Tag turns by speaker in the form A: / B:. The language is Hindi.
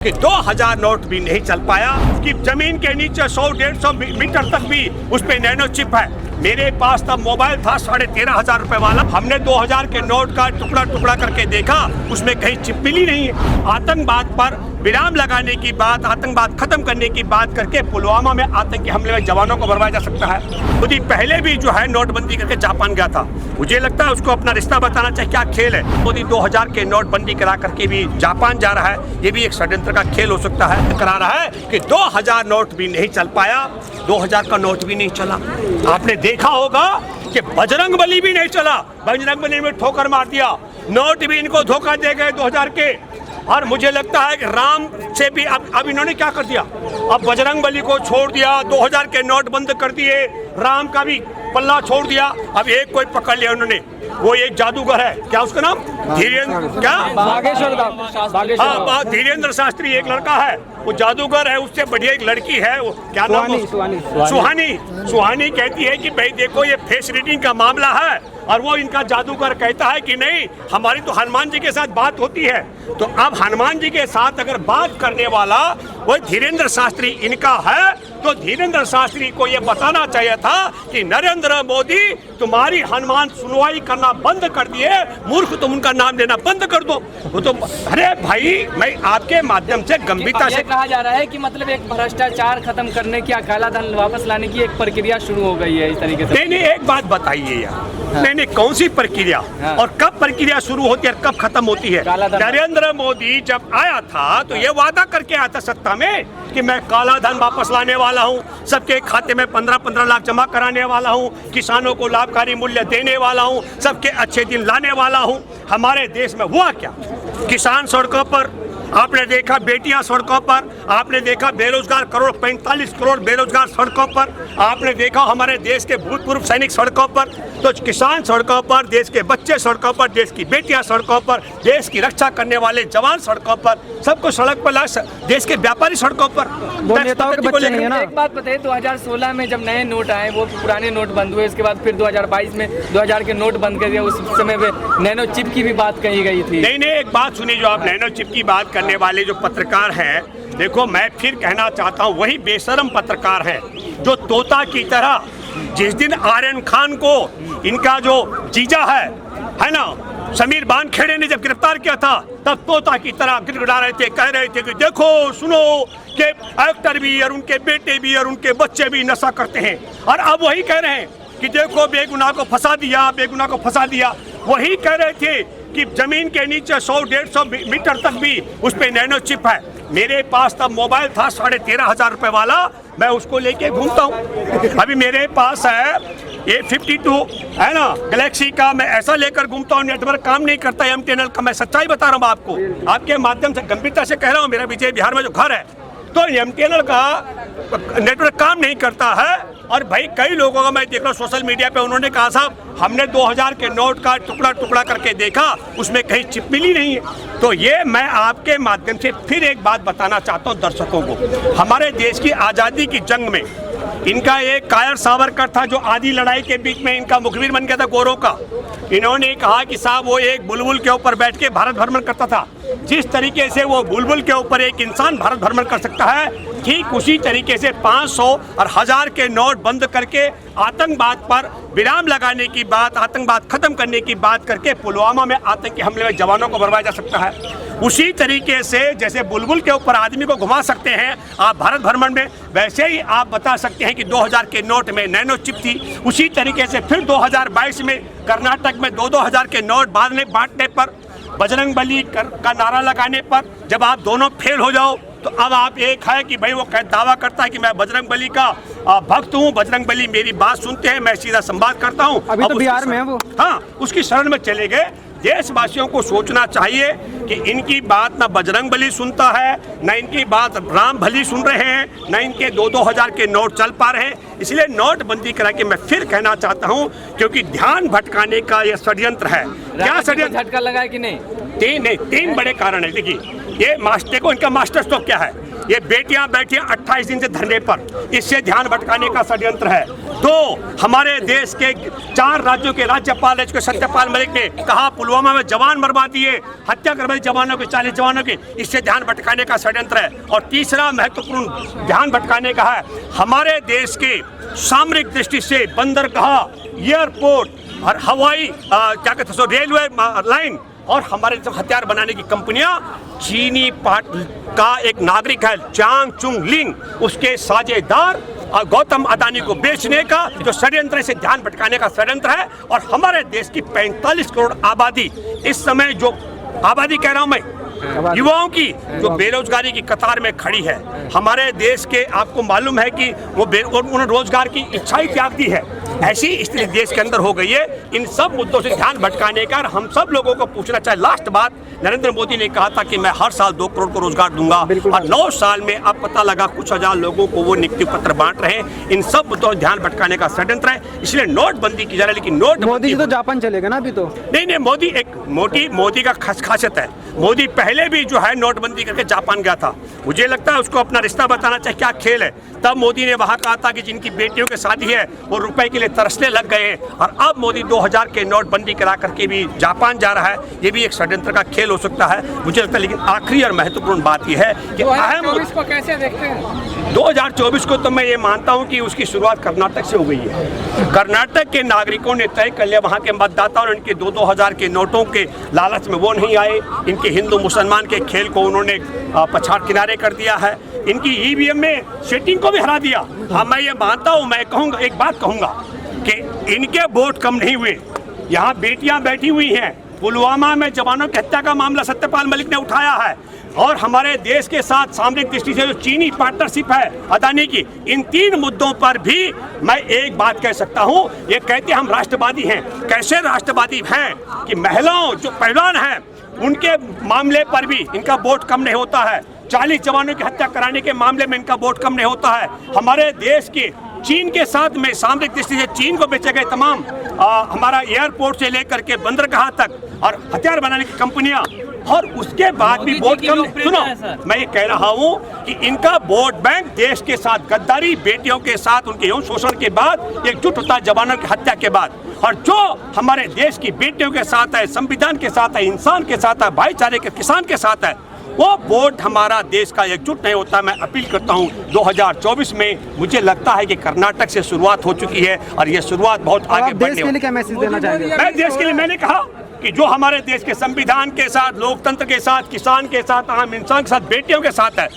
A: कि 2000 नोट भी नहीं चल पाया कि जमीन के नीचे 100-150 मीटर तक भी उस पे नैनो चिप है। मेरे पास तब मोबाइल था 13,500 रुपए वाला। हमने 2000 के नोट का टुकड़ा टुकड़ा करके देखा, उसमें कहीं चिप मिली नहीं है। आतंकवाद पर विराम लगाने की बात, आतंकवाद खत्म करने की बात करके पुलवामा में आतंकी हमले में जवानों को भरवाया जा सकता है। खुद ही पहले भी जो है नोटबंदी करके जापान गया था। मुझे लगता है उसको अपना रिश्ता बताना चाहिए, क्या खेल है। खुद ही 2000 के नोटबंदी करा करके भी जापान जा रहा है। ये भी एक षड्यंत्र का खेल हो सकता है। करा रहा है कि 2000 नोट भी नहीं चल पाया, 2000 का नोट भी नहीं चला। आपने देखा होगा कि बजरंगबली भी नहीं चला, बजरंगबली में ठोकर मार दिया। नोट भी इनको धोखा दे गए 2000 के। और मुझे लगता है कि राम से भी अब इन्होंने क्या कर दिया, अब बजरंगबली को छोड़ दिया, 2000 के नोट बंद कर दिए, राम का भी पल्ला छोड़ दिया। अब एक कोई पकड़ लिया उन्होंने, वो एक जादूगर है, क्या उसका नाम धीरेन्द्र, क्या धीरेन्द्र शास्त्री एक लड़का है, वो जादूगर है। उससे बढ़िया एक लड़की है, वो क्या नाम, सुहानी कहती है कि भाई देखो ये फेस रीडिंग का मामला है। और वो इनका जादूगर कहता है कि नहीं, हमारी तो हनुमान जी के साथ बात होती है। तो अब हनुमान जी के साथ अगर बात करने वाला वो धीरेन्द्र शास्त्री इनका है, तो धीरेन्द्र शास्त्री को ये बताना चाहिए था कि नरेंद्र मोदी तुम्हारी हनुमान सुनवाई करना बंद कर दिए, मूर्ख तुम उनका नाम लेना बंद कर दो। वो तो अरे भाई, मैं आपके माध्यम से गंभीरता से
B: कहा जा रहा है कि मतलब एक भ्रष्टाचार खत्म करने की, काला धन वापस लाने की एक प्रक्रिया शुरू हो गई है इस तरीके से।
A: नहीं, एक बात बताइए यार, नहीं कौन सी प्रक्रिया और कब प्रक्रिया शुरू होती है और कब खत्म होती है। नरेंद्र मोदी जब आया था तो ये वादा करके आया था सत्ता में कि मैं काला धन वापस लाने वाला हूँ, सबके खाते में 15-15 लाख जमा कराने वाला हूँ, किसानों को लाभकारी मूल्य देने वाला हूँ, सबके अच्छे दिन लाने वाला हूँ। हमारे देश में हुआ क्या? किसान सड़कों पर, आपने देखा बेटियां सड़कों पर, आपने देखा बेरोजगार 45 करोड़ बेरोजगार सड़कों पर, आपने देखा हमारे देश के भूतपूर्व सैनिक सड़कों पर। तो किसान सड़कों पर, देश के बच्चे सड़कों पर, देश की बेटियां सड़कों पर, देश की रक्षा करने वाले जवान सड़कों पर, सबको सड़क पर, देश के व्यापारी सड़कों पर।
B: नेताओं के बच्चे नहीं है ना। एक बात बताइए, 2016 में जब नए नोट आए, वो पुराने नोट बंद हुए, इसके बाद फिर 2022 में 2000 के नोट बंद कर दिया। उस समय पे नैनो चिप की भी बात कही गई थी।
A: नहीं, एक बात सुनिए, जो आप नैनो चिप की बात करने वाले जो पत्रकार हैं, देखो मैं फिर कहना चाहता हूँ, वही बेशरम पत्रकार हैं जो तोता की तरह, जिस दिन आर्यन खान को इनका जो जीजा है ना, समीर बानखेड़े ने जब गिरफ्तार किया था, तब तोता की तरह गिड़गिड़ा रहे थे, कह रहे थे कि देखो सुनो कि एक्टर भी और उनके बेटे भी और उनके बच्चे भी नशा करते हैं। और अब वही कह रहे हैं कि देखो बेगुनाह को फंसा दिया, बेगुनाह को फंसा दिया। वही कह रहे थे कि जमीन के नीचे 100-150 मीटर तक भी उस पे नैनो चिप है। मेरे पास तब मोबाइल था 13,500 रुपए वाला, मैं उसको लेके घूमता हूँ। अभी मेरे पास है A52 है ना, गैलेक्सी का, मैं ऐसा लेकर घूमता हूँ। नेटवर्क काम नहीं करता MTNL का, मैं सच्चाई बता रहा हूँ आपको, आपके माध्यम से गंभीरता से कह रहा हूँ। मेरा विजय बिहार में जो घर है, तो MTNL का नेटवर्क काम नहीं करता है। और भाई कई लोगों का मैं देख रहा हूँ सोशल मीडिया पे, उन्होंने कहा साहब हमने 2000 के नोट का टुकड़ा टुकड़ा करके देखा, उसमें कहीं चिप मिली नहीं है। तो ये मैं आपके माध्यम से फिर एक बात बताना चाहता हूँ दर्शकों को। हमारे देश की आज़ादी की जंग में इनका एक कायर सावरकर था, जो आधी लड़ाई के बीच में इनका मुखबिर बन गया था गोरों का। इन्होंने कहा कि साहब वो एक बुलबुल के ऊपर बैठ के भारत भ्रमण करता था। जिस तरीके से वो बुलबुल के ऊपर एक इंसान भारत भ्रमण कर सकता है, ठीक उसी तरीके से 500 और 1000 के नोट बंद करके आतंकवाद पर विराम लगाने की बात, आतंकवाद खत्म करने की बात करके पुलवामा में आतंकी हमले में जवानों को भरवाया जा सकता है। उसी तरीके से जैसे बुलबुल के ऊपर आदमी को घुमा सकते हैं आप भारत भ्रमण में, वैसे ही आप बता सकते हैं कि 2000 के नोट में नैनो चिप थी। उसी तरीके से फिर 2022 में कर्नाटक में 2-2 के नोट बांटने पर, बजरंगबली का नारा लगाने पर, जब आप दोनों फेल हो जाओ, तो अब आप एक है कि भाई वो दावा करता है कि मैं बजरंगबली का भक्त हूँ, बजरंगबली मेरी बात सुनते हैं, मैं सीधा संवाद करता हूँ।
B: अभी तो बिहार में है वो,
A: हाँ, उसकी शरण में चले गए। देशवासियों को सोचना चाहिए कि इनकी बात ना बजरंगबली सुनता है, ना इनकी बात राम भली सुन रहे हैं, ना इनके 2-2 के नोट चल पा रहे हैं। इसलिए नोटबंदी करा के मैं फिर कहना चाहता हूं, क्योंकि ध्यान भटकाने का यह षड्यंत्र है। क्या षड्यंत्र?
B: झटका लगा कि नहीं?
A: तीन बड़े कारण है। देखिए, ये देखो इनका मास्टर स्ट्रोक क्या है, ये बेटियां बैठी 28 दिन से धरने पर, इससे ध्यान भटकाने का षड्यंत्र है। तो हमारे देश के 4 राज्यों के राज्यपाल सत्यपाल मलिक ने कहा पुलवामा में जवान मरवा दिए, हत्या करवाई जवानों के, 40 जवानों की, इससे ध्यान भटकाने का षड्यंत्र है। और तीसरा महत्वपूर्ण ध्यान भटकाने का है हमारे देश के सामरिक दृष्टि से बंदरगाह, एयरपोर्ट और हवाई क्या कहते हैं रेलवे लाइन और हमारे जो हथियार बनाने की कंपनियां, चीनी का एक नागरिक है चांग चुंग लिंग, उसके साझेदार गौतम अदानी को बेचने का जो षड्यंत्र से ध्यान भटकाने का षड्यंत्र है। और हमारे देश की 45 करोड़ आबादी, इस समय जो आबादी कह रहा हूं मैं, युवाओं की जो बेरोजगारी की कतार में खड़ी है, हमारे देश के आपको मालूम है कि वो उन्होंने रोजगार की इच्छा ही त्याग दी है। ऐसी स्थिति देश के अंदर हो गई है। इन सब मुद्दों से ध्यान भटकाने का हम सब लोगों को पूछना चाहिए। लास्ट बात, नरेंद्र मोदी ने कहा था कि मैं हर साल 2 करोड़ को रोजगार दूंगा और 9 साल में अब पता लगा कुछ हजार लोगों को वो नियुक्ति पत्र बांट रहे हैं। इन सब मुद्दों से ध्यान भटकाने का षड्यंत्र है, इसलिए नोटबंदी की जा रही है। लेकिन
C: मोदी जी तो जापान चलेगा ना अभी तो?
A: नहीं, मोदी का खासियत है, मोदी पहले भी जो है नोटबंदी करके जापान गया था। मुझे लगता है उसको अपना रिश्ता बताना चाहिए, क्या खेल है। तब मोदी ने वहां कहा था कि जिनकी बेटियों की शादी है वो रुपए के लिए तरसने लग गए हैं, और अब मोदी 2000 के नोटबंदी करा करके भी जापान जा रहा है। ये भी एक षड्यंत्र का खेल हो सकता है, मुझे लगता है। लेकिन आखिरी और महत्वपूर्ण बात यह है कि
B: 2024 को कैसे देखते हैं?
A: 2024 को तो मैं ये मानता हूँ कि उसकी शुरुआत कर्नाटक से हो गई है। कर्नाटक के नागरिकों ने तय कर लिया, वहाँ के मतदाताओं ने इनके 2-2 हजार के नोटों के लालच में वो नहीं आए। इनके हिंदू मुसलमान के खेल को उन्होंने पछाड़ किनारे कर दिया है। इनकी ईवीएम में सेटिंग को भी हरा दिया। हाँ, मैं ये मानता हूँ, मैं कहूँगा, एक बात कहूँगा कि इनके वोट कम नहीं हुए। यहाँ बेटियाँ बैठी हुई हैं, पुलवामा में जवानों की हत्या का मामला सत्यपाल मलिक ने उठाया है, और हमारे देश के साथ सामरिक दृष्टि से जो चीनी पार्टनरशिप है अदानी की, इन 3 मुद्दों पर भी मैं एक बात कह सकता हूं। ये कहते हम राष्ट्रवादी हैं, कैसे राष्ट्रवादी हैं कि महिलाओं जो पहलवान हैं उनके मामले पर भी इनका वोट कम नहीं होता है। 40 जवानों की हत्या कराने के मामले में इनका वोट कम नहीं होता है। हमारे देश के चीन के साथ में सामरिक दृष्टि से चीन को बेचे गए तमाम हमारा एयरपोर्ट से लेकर के बंदरगाह तक और हथियार बनाने की कंपनियां, और उसके बाद भी वोट कम। सुनो, मैं ये कह रहा हूं कि इनका वोट बैंक देश के साथ गद्दारी, बेटियों के साथ उनके यौन शोषण के बाद एकजुट होता है, जवानों की हत्या के बाद। और जो हमारे देश की बेटियों के साथ है, संविधान के साथ है, इंसान के साथ है, भाईचारे के, किसान के साथ है, वो वोट हमारा देश का एकजुट नहीं होता। मैं अपील करता हूं 2024 में मुझे लगता है कि कर्नाटक से शुरुआत हो चुकी है और ये शुरुआत बहुत आगे बढ़ने।
C: देश के लिए क्या मैसेज देना चाहेंगे?
A: मैं देश के लिए, मैंने कहा कि जो हमारे देश के संविधान के साथ, लोकतंत्र के साथ, किसान के साथ, आम इंसान के साथ, बेटियों के साथ है,